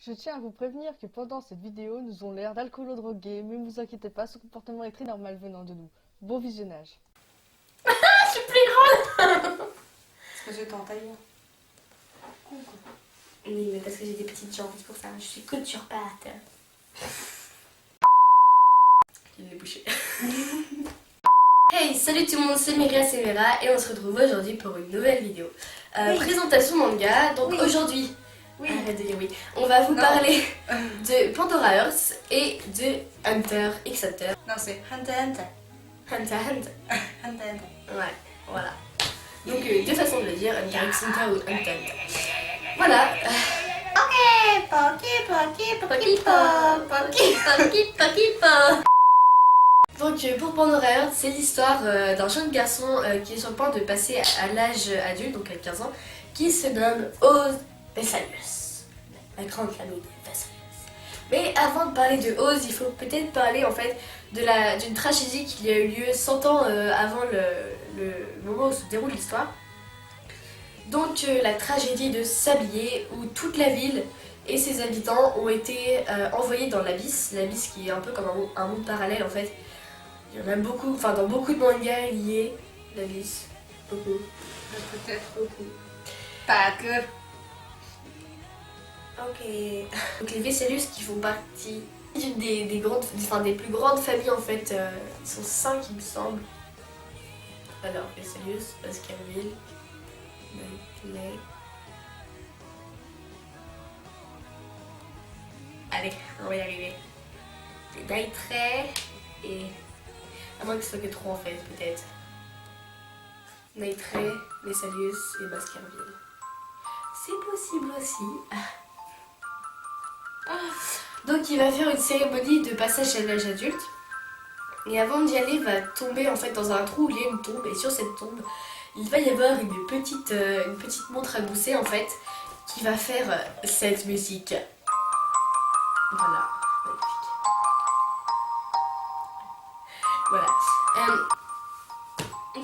Je tiens à vous prévenir que pendant cette vidéo, nous avons l'air d'alcoolo-drogués, mais ne vous inquiétez pas, ce comportement est très normal venant de nous. Bon visionnage. Je suis plus grande. Parce que je t'entaille. Oui, mais parce que j'ai des petites jambes, c'est pour ça. Je suis couture pâte. Il est bouché. Hey, salut tout le monde, c'est Myria Semera et on se retrouve aujourd'hui pour une nouvelle vidéo. Oui. Présentation manga. Donc Oui. aujourd'hui, Oui. arrête de dire oui, on va vous parler de Pandora Hearts et de Hunter x Hunter. Non, c'est Hunter Hunter. Hunter x Hunter. Hunter Hunter. Ouais, voilà. Donc deux façons de le dire, Hunter x Hunter ou Hunter x Hunter. Voilà. Donc pour Pandora Hearts, c'est l'histoire d'un jeune garçon qui est sur le point de passer à l'âge adulte, donc à 15 ans, qui se nomme Oz Vesalius, la grande famille des Vesalius. Mais avant de parler de Oz, il faut peut-être parler en fait d'une tragédie qui a eu lieu 100 ans avant le moment où se déroule l'histoire. Donc la tragédie de Sablier, où toute la ville et ses habitants ont été envoyés dans l'abysse qui est un peu comme un monde parallèle en fait. Il y en a beaucoup, enfin dans beaucoup de mangas liés, l'abysse, beaucoup. Peut-être. Beaucoup. Pas que. Ok. Donc les Vesalius qui font partie d'une des plus grandes familles en fait, ils sont 5 il me semble. Alors Vesalius, Baskerville, Knightley. Allez, on va y arriver. C'est Knightley et... à moins que ce soit que 3 en fait, peut-être. Knightley, Vesalius et Baskerville. C'est possible aussi. Donc il va faire une cérémonie de passage à l'âge adulte. Et avant d'y aller, il va tomber en fait dans un trou où il y a une tombe. Et sur cette tombe, il va y avoir une petite montre à gousset en fait, qui va faire cette musique. Voilà, magnifique. Voilà.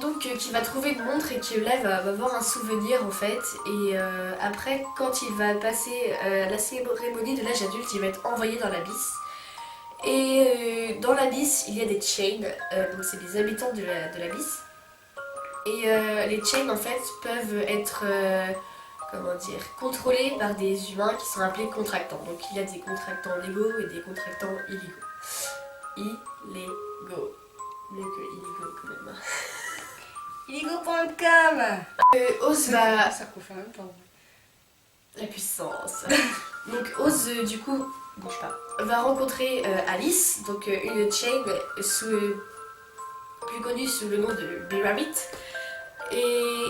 Donc qui va trouver une montre et qui là va avoir un souvenir en fait. Et après, quand il va passer la cérémonie de l'âge adulte, il va être envoyé dans l'abysse. Et dans l'abysse, il y a des chains, donc c'est des habitants de l'abysse. Et les chains en fait peuvent être comment dire, contrôlés par des humains qui sont appelés contractants. Donc il y a des contractants légaux et des contractants illégaux. Illégaux. Mieux que illégaux quand même. Iligo.com. Oz va... Ça confirme même pas. La puissance. Donc Oz du coup, bouge pas, va rencontrer Alice, donc une chain plus connue sous le nom de B-Rabbit. Et...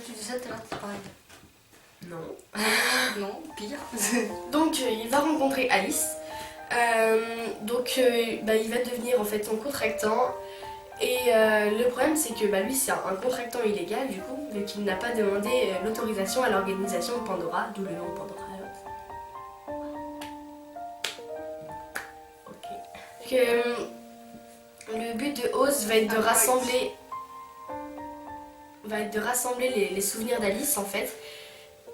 Tu dis ça tout à l'heure, c'est pareil. Non. Non, pire. Donc il va rencontrer Alice. Il va devenir en fait son contractant. Et le problème c'est que lui c'est un contractant illégal du coup, vu qu'il n'a pas demandé l'autorisation à l'organisation de Pandora, d'où le nom Pandora Hearts. Ok. Le but de Oz va être de rassembler les souvenirs d'Alice en fait.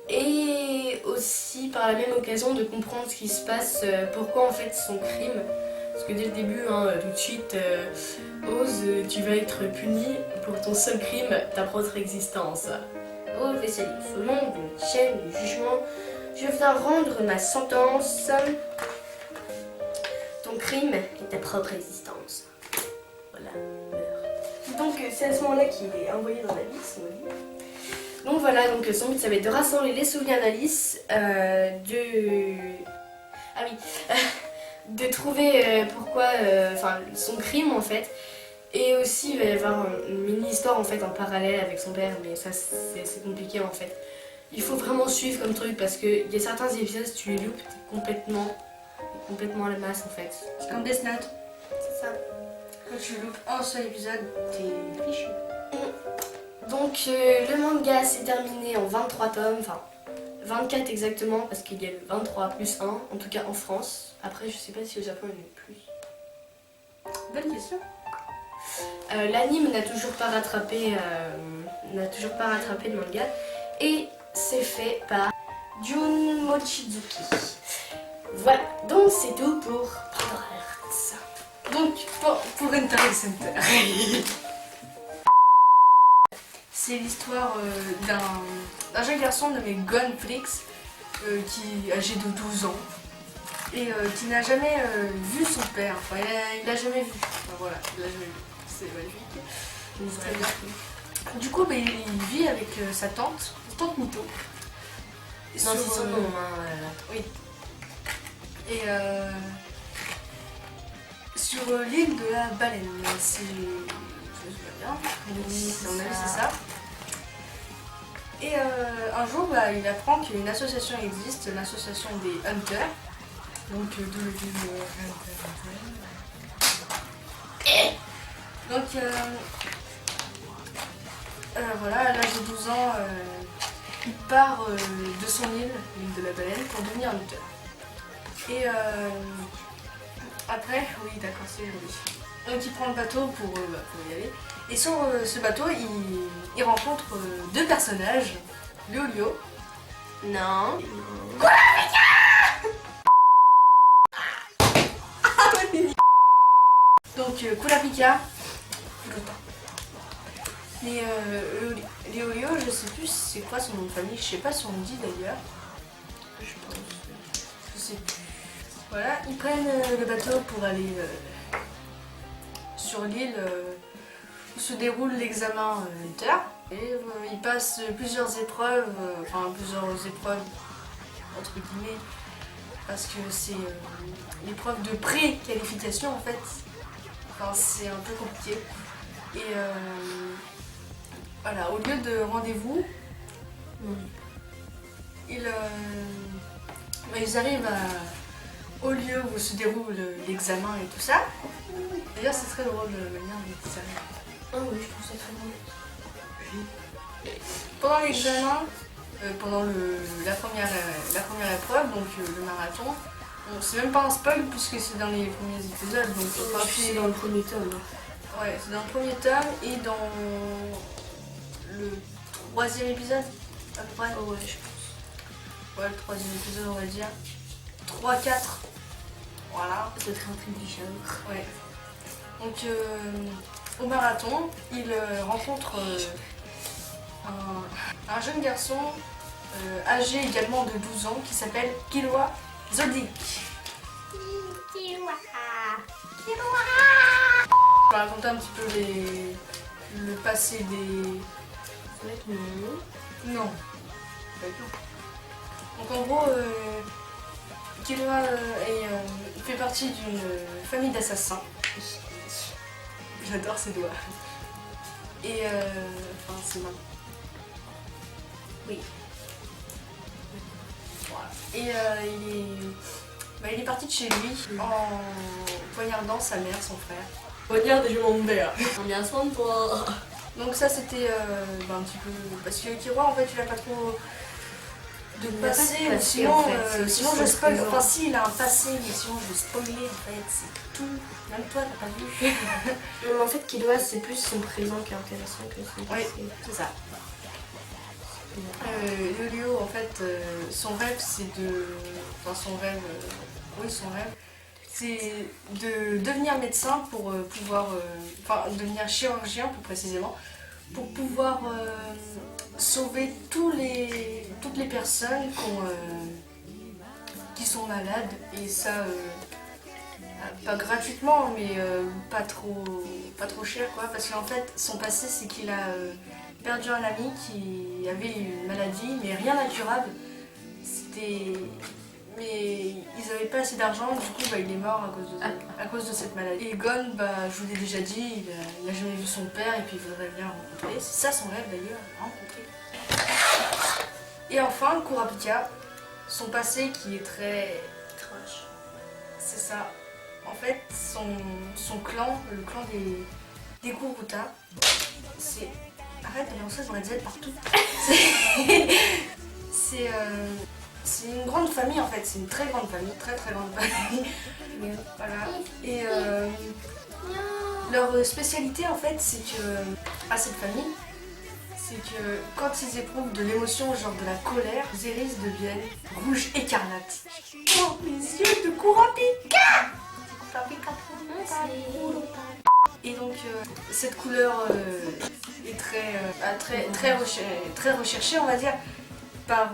Et aussi par la même occasion de comprendre ce qui se passe, pourquoi en fait son crime. Parce que dès le début, tout de suite, Oz, tu vas être puni pour ton seul crime, ta propre existence. Oh Vesalius, au nom d'une chaîne de jugement, je viens rendre ma sentence. Ton crime est ta propre existence. Voilà, meurs. Donc c'est à ce moment-là qu'il est envoyé dans l'abysse, on va dire. Donc voilà, donc son but ça va être de rassembler les souvenirs d'Alice, de trouver pourquoi, son crime en fait, et aussi il va y avoir une mini-histoire en fait en parallèle avec son père, mais ça c'est compliqué en fait. Il faut vraiment suivre comme truc parce que il y a certains épisodes, si tu les loupes, t'es complètement à la masse en fait. C'est comme Death Note. C'est ça. Quand tu loupes un seul épisode, t'es fichu. Donc le manga s'est terminé en 23 tomes, enfin 24 exactement parce qu'il y a le 23 plus 1, en tout cas en France. Après je sais pas si au Japon il y en a plus. bonne question. L'anime n'a toujours pas rattrapé le manga et c'est fait par Jun Mochizuki. Voilà, donc c'est tout pour Pandora Hearts. Donc, pour Enter Center. C'est l'histoire d'un jeune garçon nommé Gonflix qui est âgé de 12 ans et qui n'a jamais vu son père. Enfin, il l'a jamais vu. Enfin, voilà, il l'a jamais vu. C'est magnifique. C'est très bien. Du coup, il vit avec sa tante Mito. Non, c'est son nom, Oui. Et sur l'île de la baleine, si je me souviens bien. Oui, c'est ça. Et un jour, il apprend qu'une association existe, l'association des Hunters. Donc, d'où le film Hunter. Donc, voilà, à l'âge de 12 ans, il part de son île, l'île de la baleine, pour devenir Hunter. Et après, oui, d'accord, c'est joli. Donc, il prend le bateau pour y aller. Et sur ce bateau, il rencontre deux personnages, Léolio. Non. Donc Kurapika. Mais Léolio, je sais plus c'est quoi son nom de famille, je sais pas si on le dit d'ailleurs. Je pense. Je sais plus. Voilà, ils prennent le bateau pour aller sur l'île où se déroule l'examen Hunter. Et ils passent plusieurs épreuves, entre guillemets, parce que c'est l'épreuve de pré-qualification en fait. Enfin, c'est un peu compliqué. Et voilà, au lieu de rendez-vous, ils arrivent au lieu où se déroule l'examen et tout ça. D'ailleurs, c'est très drôle la manière dont ils arrivent. Oh oui, je trouve ça très drôle. Pendant l'examen, pendant la première épreuve, donc le marathon, bon, c'est même pas un spoil puisque c'est dans les premiers épisodes, donc C'est dans le premier tome. ouais, c'est dans le premier tome et dans le troisième épisode, à peu près. Oh ouais, je pense. Ouais, le troisième épisode, on va dire. 3-4. Voilà. C'est très intelligent. Ouais. Donc, au marathon, il rencontre un jeune garçon âgé également de 12 ans qui s'appelle Killua Zoldyck. Je vais raconter un petit peu le passé des... Non. Donc en gros, Killua fait partie d'une famille d'assassins. J'adore ses doigts. Et enfin, ses mains. Oui. Voilà. Et il est parti de chez lui en poignardant sa mère, son frère. Regarde, je m'en vais. On bien soin de toi. Donc ça c'était un petit peu... Parce que Killua en fait il a pas trop de passé, sinon, sinon je spoil... Enfin si il a un passé, mais sinon je vais spoiler en fait, c'est tout. Même toi t'as pas vu. En fait, Killua, c'est plus son présent qui est intéressant que son Oui, passé. c'est ça. Léolio, en fait, son rêve c'est de... Enfin son rêve... son rêve, c'est de devenir médecin pour pouvoir... Enfin, devenir chirurgien plus précisément, pour pouvoir sauver toutes les personnes qui sont malades. Et ça, pas gratuitement, mais pas trop cher, quoi. Parce qu'en fait, son passé, c'est qu'il a perdu un ami qui avait une maladie, mais rien d'incurable. Mais ils n'avaient pas assez d'argent, du coup il est mort à cause de cette maladie. Et Gon, je vous l'ai déjà dit, il n'a jamais vu son père et puis il voudrait bien le rencontrer. C'est ça son rêve d'ailleurs, rencontrer. Et enfin, Kurapika, son passé qui est très trash. C'est ça. En fait, son clan, le clan des Kuruta, c'est... Arrête de lancer dans la Z partout. C'est une grande famille en fait, c'est une très grande famille, très grande famille. Voilà. Et Leur spécialité en fait, c'est que, à cette famille, c'est que quand ils éprouvent de l'émotion, genre de la colère, les iris deviennent rouges écarlates. Oh, mes yeux de Kurapika! Et donc, cette couleur est très recherchée, on va dire, par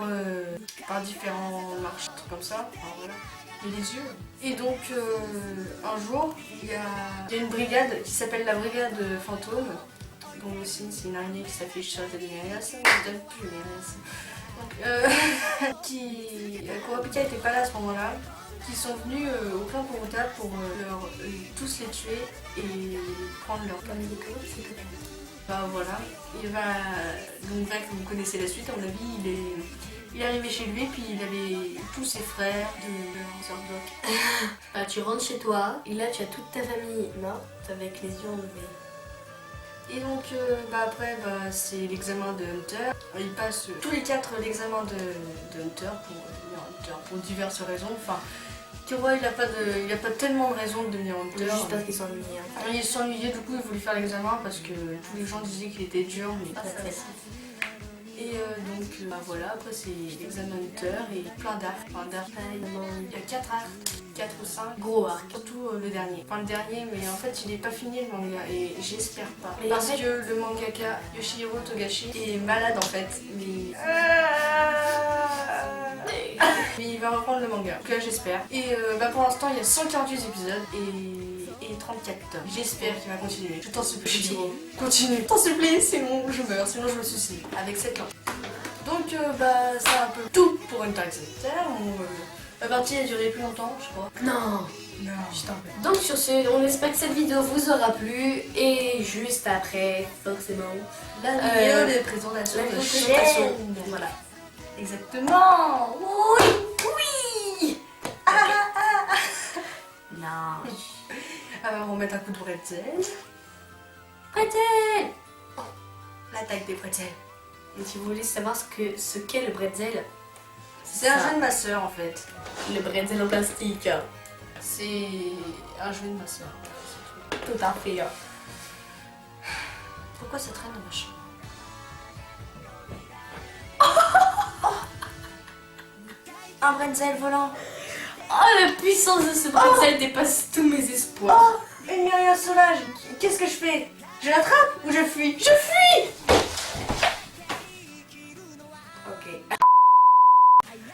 différents marchands, comme ça. Enfin, voilà. Et les yeux. Et donc, un jour, il y a une brigade qui s'appelle la brigade fantôme. Donc aussi, c'est une araignée qui s'affiche sur la tête de Mérias. Je donne plus Mérias. Donc, Kurapika n'était pas là à ce moment-là. Qui sont venus au clan Kuruta pour tous les tuer et prendre leur médicaments. Bah voilà. Et bah, donc là, comme vous connaissez la suite, à mon avis, il est arrivé chez lui, puis il avait tous ses frères de leurs doc. Bah, tu rentres chez toi et là tu as toute ta famille morte avec les yeux enlevés. Et donc après c'est l'examen de Hunter. Il passe tous les 4 l'examen de Hunter pour devenir Hunter pour diverses raisons. Enfin, Killua il a pas tellement de raisons de devenir Hunter. Juste parce qu'ils s'ennuyait. Il s'ennuyait, du coup il voulait faire l'examen parce que tous les gens disaient qu'il était dur mais pas facile. Et donc voilà, après c'est l'examen Hunter et plein d'arcs. Il y a 4 arcs, 4 ou 5 gros arcs, surtout le dernier. Enfin le dernier, mais en fait il n'est pas fini le manga et j'espère pas. Parce que le mangaka Yoshihiro Togashi est malade en fait. Mais il va reprendre le manga, donc là j'espère. Et pour l'instant il y a 148 épisodes et 34 tomes. J'espère qu'il va continuer. Je t'en supplie. Continue. T'en supplie, sinon je meurs, sinon je me suicide. Avec cette lampe. Donc c'est un peu tout pour Hunter x Hunter. La partie a duré plus longtemps, je crois. Non. Putain. Donc sur ce, on espère que cette vidéo vous aura plu et juste après, forcément, La vidéo de présentation la de présentation. chaîne. Voilà. Exactement. Oui. Non. Alors on va mettre un coup de bretzel. Bretzel. L'attaque des bretzels. Et si vous voulez savoir ce qu'est le bretzel, C'est un jeu de ma soeur en fait. le bretzel en plastique. C'est un jeu de ma soeur. Tout à fait. Pourquoi ça traîne dans ma chambre? Un bretzel volant. Oh, la puissance de ce bretzel dépasse tous mes espoirs. Oh, une Myriam sauvage. Qu'est-ce que je fais? Je l'attrape ou je fuis? Je fuis. Ok.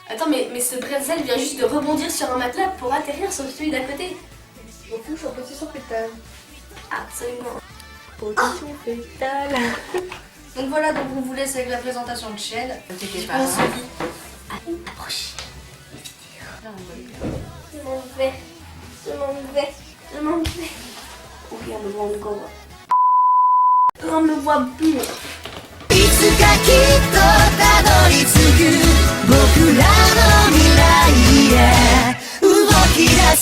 Attends, mais ce bretzel vient juste de rebondir sur un matelas pour atterrir sur celui d'à côté. On touche en position fétale. Absolument. Position fétale. Donc voilà, donc on vous laisse avec la présentation de chaîne. N'inquiétez pas. On se dit à une prochaine. Je m'en vais. Regarde-moi encore. On me voit plus. いつかきっとたどり着く僕らの未来へ動き出す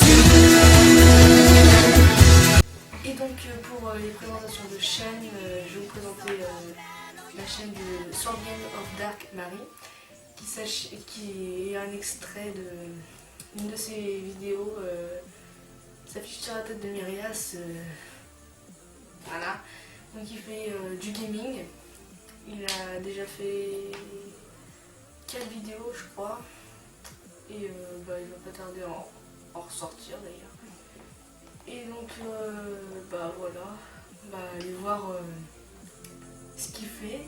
Et donc pour les présentations de chaînes, je vais vous présenter la chaîne de Swordsman of Dark Marie, qui est un extrait d'une de ses vidéos, s'affiche sur la tête de Myrias. Voilà, donc il fait du gaming. Il a déjà fait 4 vidéos je crois, et il va pas tarder à en ressortir d'ailleurs. Et donc voilà, allez voir ce qu'il fait.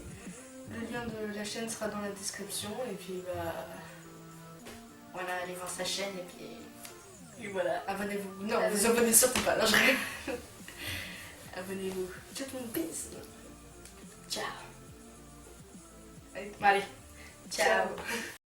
Le lien de la chaîne sera dans la description et puis voilà, allez voir sa chaîne et voilà, abonnez-vous. Non, vous abonnez surtout pas, non je rigole. Abonnez-vous. Tout le monde peace. Ciao. Allez, ciao.